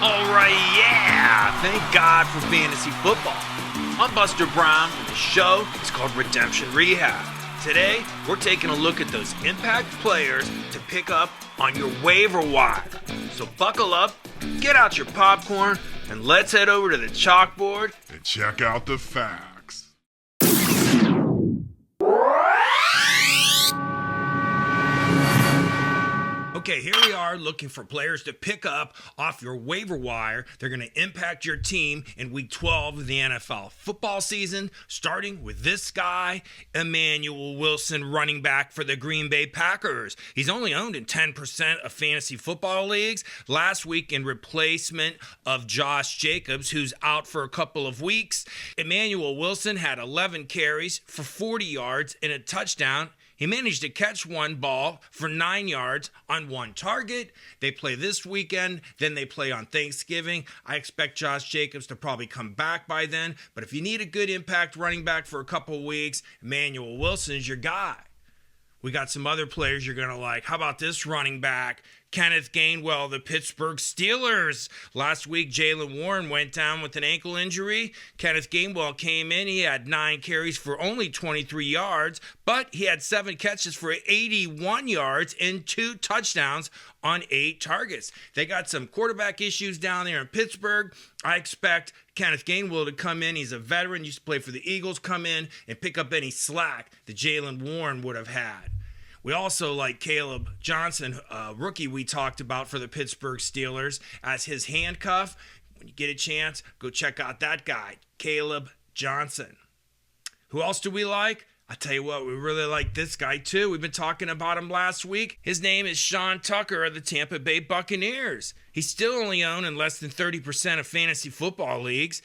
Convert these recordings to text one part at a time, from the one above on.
Alright, yeah! Thank God for fantasy football. I'm Buster Brown, and the show is called Redemption Rehab. Today, we're taking a look at those impact players to pick up on your waiver wire. So buckle up, get out your popcorn, and let's head over to the chalkboard and check out the facts. Okay, here we are looking for players to pick up off your waiver wire. They're going to impact your team in Week 12 of the NFL football season, starting with this guy, Emmanuel Wilson, running back for the Green Bay Packers. He's only owned in 10% of fantasy football leagues. Last week, in replacement of Josh Jacobs, who's out for a couple of weeks, Emmanuel Wilson had 11 carries for 40 yards and a touchdown. He managed to catch one ball for 9 yards on one target. They play this weekend, then they play on Thanksgiving. I expect Josh Jacobs to probably come back by then. But if you need a good impact running back for a couple weeks, Emmanuel Wilson's your guy. We got some other players you're going to like. How about this running back? Kenneth Gainwell, the Pittsburgh Steelers. Last week, Jaylen Warren went down with an ankle injury. Kenneth Gainwell came in. He had 9 carries for only 23 yards, but he had 7 catches for 81 yards and 2 touchdowns on 8 targets. They got some quarterback issues down there in Pittsburgh. I expect Kenneth Gainwell to come in. He's a veteran, used to play for the Eagles, come in and pick up any slack that Jaylen Warren would have had. We also like Caleb Johnson, a rookie we talked about for the Pittsburgh Steelers, as his handcuff. When you get a chance, go check out that guy, Caleb Johnson. Who else do we like? I tell you what, we really like this guy too. We've been talking about him last week. His name is Sean Tucker of the Tampa Bay Buccaneers. He's still only owned in less than 30% of fantasy football leagues.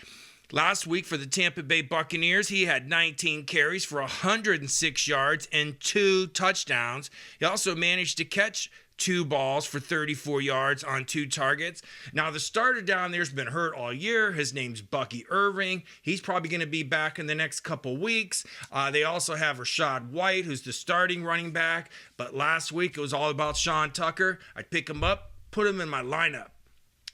Last week for the Tampa Bay Buccaneers, he had 19 carries for 106 yards and 2 touchdowns. He also managed to catch 2 balls for 34 yards on 2 targets. Now, the starter down there's been hurt all year. His name's Bucky Irving. He's probably going to be back in the next couple weeks. They also have Rachaad White, who's the starting running back. But last week, it was all about Sean Tucker. I'd pick him up, put him in my lineup.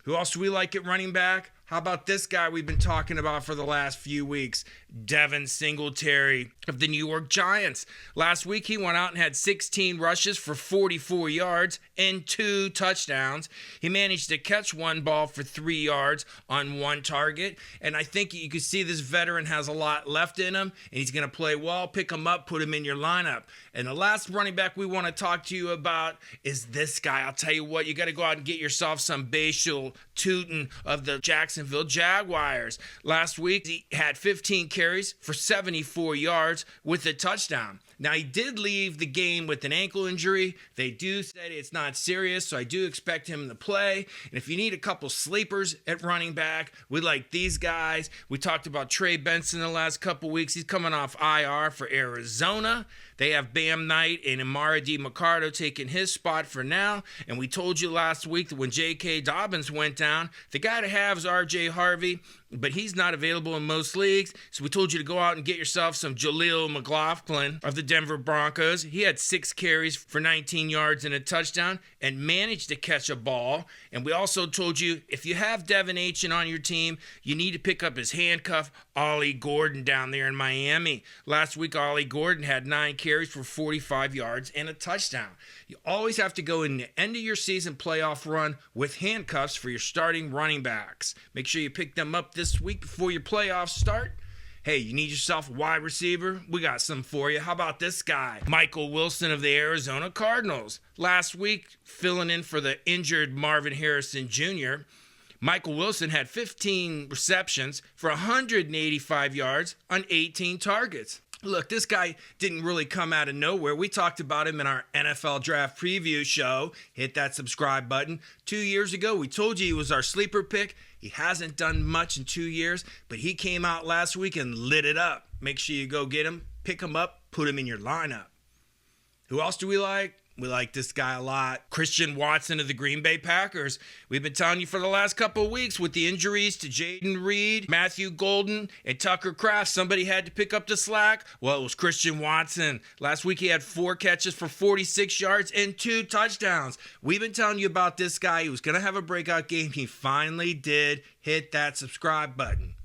Who else do we like at running back? How about this guy we've been talking about for the last few weeks? Devin Singletary of the New York Giants. Last week, he went out and had 16 rushes for 44 yards and 2 touchdowns. He managed to catch 1 ball for 3 yards on 1 target. And I think you can see this veteran has a lot left in him, and he's going to play well. Pick him up, put him in your lineup. And the last running back we want to talk to you about is this guy. I'll tell you what, you got to go out and get yourself some Bashal Tutin of the Jacksonville Jaguars. Last week, he had 15 carries for 74 yards with a touchdown. Now, he did leave the game with an ankle injury. They do say it's not serious, so I do expect him to play. And if you need a couple sleepers at running back, we like these guys. We talked about Trey Benson the last couple weeks. He's coming off IR for Arizona. They have Bam Knight and Amara DiMercato taking his spot for now. And we told you last week that when J.K. Dobbins went down, the guy to have is R.J. Harvey, but he's not available in most leagues. So we told you to go out and get yourself some Jaleel McLaughlin of the Denver Broncos. He had 6 carries for 19 yards and a touchdown and managed to catch a ball. And we also told you if you have Devin Achan on your team, you need to pick up his handcuff, Ollie Gordon, down there in Miami. Last week, Ollie Gordon had 9 carries for 45 yards and a touchdown. You always have to go in the end of your season playoff run with handcuffs for your starting running backs. Make sure you pick them up this week before your playoffs start. Hey, you need yourself a wide receiver? We got some for you. How about this guy? Michael Wilson of the Arizona Cardinals. Last week, filling in for the injured Marvin Harrison Jr., Michael Wilson had 15 receptions for 185 yards on 18 targets. Look, this guy didn't really come out of nowhere. We talked about him in our NFL draft preview show. Hit that subscribe button. 2 years ago, we told you he was our sleeper pick. He hasn't done much in 2 years, but he came out last week and lit it up. Make sure you go get him, pick him up, put him in your lineup. Who else do we like? We like this guy a lot. Christian Watson of the Green Bay Packers. We've been telling you for the last couple of weeks with the injuries to Jaden Reed, Matthew Golden, and Tucker Kraft, somebody had to pick up the slack. Well, it was Christian Watson. Last week he had 4 catches for 46 yards and 2 touchdowns. We've been telling you about this guy. He was going to have a breakout game. He finally did. Hit that subscribe button.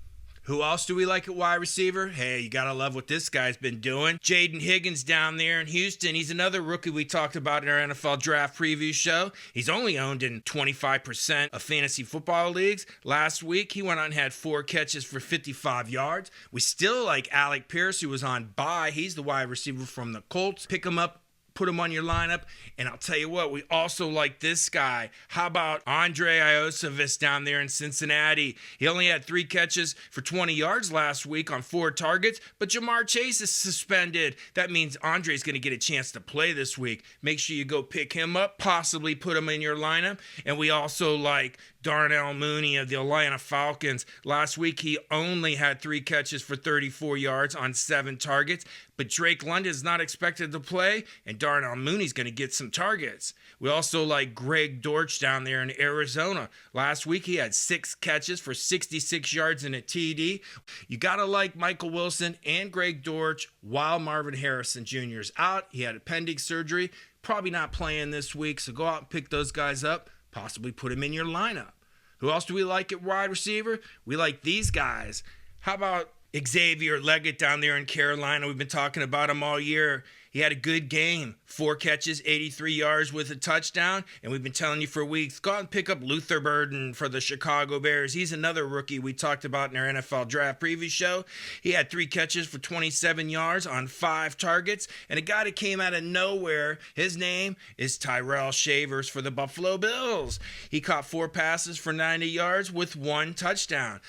Who else do we like at wide receiver? Hey, you got to love what this guy's been doing. Jaden Higgins down there in Houston. He's another rookie we talked about in our NFL draft preview show. He's only owned in 25% of fantasy football leagues. Last week, he went out and had 4 catches for 55 yards. We still like Alec Pierce, who was on bye. He's the wide receiver from the Colts. Pick him up. Put him on your lineup, and I'll tell you what, we also like this guy. How about Andre Iosivas down there in Cincinnati? He only had 3 catches for 20 yards last week on 4 targets, but Jamar Chase is suspended. That means Andre's going to get a chance to play this week. Make sure you go pick him up, possibly put him in your lineup. And we also like Darnell Mooney of the Atlanta Falcons. Last week, he only had 3 catches for 34 yards on 7 targets, but Drake London is not expected to play, and Darnell Mooney's going to get some targets. We also like Greg Dortch down there in Arizona. Last week, he had 6 catches for 66 yards and a TD. You got to like Michael Wilson and Greg Dortch while Marvin Harrison Jr. is out. He had a pending surgery, probably not playing this week, so go out and pick those guys up. Possibly put him in your lineup. Who else do we like at wide receiver? We like these guys. How about Xavier Leggett down there in Carolina? We've been talking about him all year. He had a good game. 4 catches, 83 yards with a touchdown. And we've been telling you for weeks, go out and pick up Luther Burden for the Chicago Bears. He's another rookie we talked about in our NFL draft preview show. He had 3 catches for 27 yards on 5 targets. And a guy that came out of nowhere, his name is Tyrell Shavers for the Buffalo Bills. He caught 4 passes for 90 yards with 1 touchdown.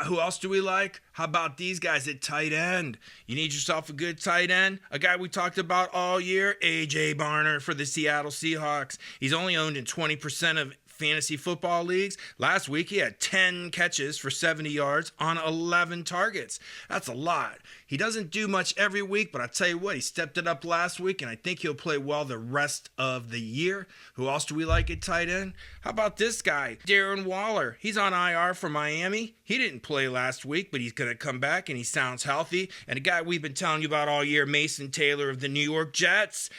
Who else do we like? How about these guys at tight end? You need yourself a good tight end. A guy we talked about all year, A.J. Barner for the Seattle Seahawks. He's only owned in 20% of fantasy football leagues. Last week, he had 10 catches for 70 yards on 11 targets. That's a lot. He doesn't do much every week, but I tell you what, he stepped it up last week, and I think he'll play well the rest of the year. Who else do we like at tight end? How about this guy, Darren Waller? He's on IR for Miami. He didn't play last week, but he's going to come back, and he sounds healthy. And a guy we've been telling you about all year, Mason Taylor of the New York Jets.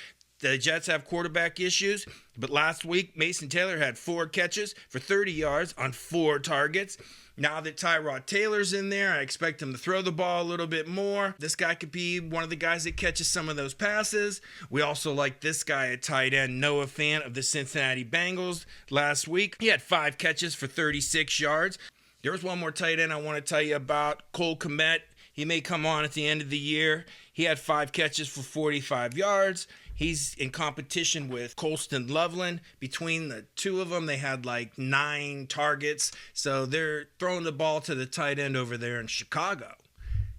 The Jets have quarterback issues, but last week, Mason Taylor had 4 catches for 30 yards on 4 targets. Now that Tyrod Taylor's in there, I expect him to throw the ball a little bit more. This guy could be one of the guys that catches some of those passes. We also like this guy at tight end, Noah Fant of the Cincinnati Bengals. Last week, he had 5 catches for 36 yards. There was one more tight end I want to tell you about, Cole Kmet. He may come on at the end of the year. He had 5 catches for 45 yards. He's in competition with Colston Loveland. Between the two of them, they had like 9 targets. So they're throwing the ball to the tight end over there in Chicago.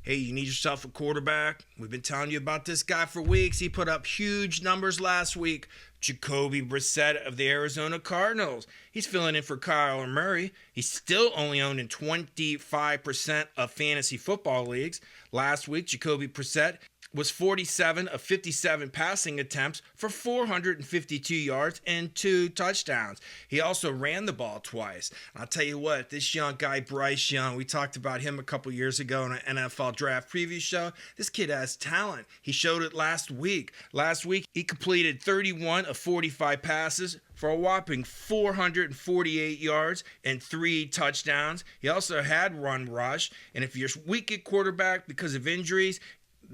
Hey, you need yourself a quarterback. We've been telling you about this guy for weeks. He put up huge numbers last week. Jacoby Brissett of the Arizona Cardinals. He's filling in for Kyler Murray. He's still only owned in 25% of fantasy football leagues. Last week, Jacoby Brissett was 47 of 57 passing attempts for 452 yards and 2 touchdowns. He also ran the ball twice. I'll tell you what, this young guy, Bryce Young, we talked about him a couple years ago in an NFL draft preview show. This kid has talent. He showed it last week. Last week, he completed 31 of 45 passes for a whopping 448 yards and 3 touchdowns. He also had run rush. And if you're weak at quarterback because of injuries,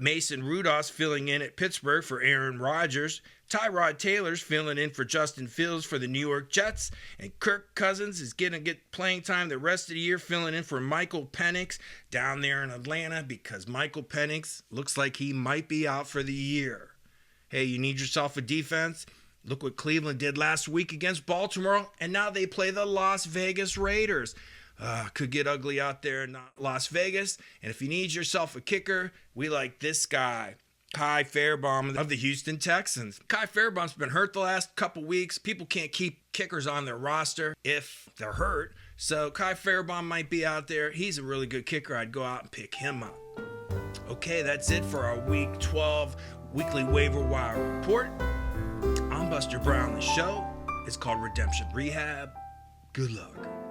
Mason Rudolph's filling in at Pittsburgh for Aaron Rodgers. Tyrod Taylor's filling in for Justin Fields for the New York Jets. And Kirk Cousins is going to get playing time the rest of the year filling in for Michael Penix down there in Atlanta because Michael Penix looks like he might be out for the year. Hey, you need yourself a defense? Look what Cleveland did last week against Baltimore, and now they play the Las Vegas Raiders. Could get ugly out there in Las Vegas. And if you need yourself a kicker, we like this guy, Kai Fairbaum of the Houston Texans. Kai Fairbaum's been hurt the last couple weeks. People can't keep kickers on their roster if they're hurt. So Kai Fairbaum might be out there. He's a really good kicker. I'd go out and pick him up. Okay, that's it for our Week 12 Weekly Waiver Wire Report. I'm Buster Brown. The show is called Redemption Rehab. Good luck.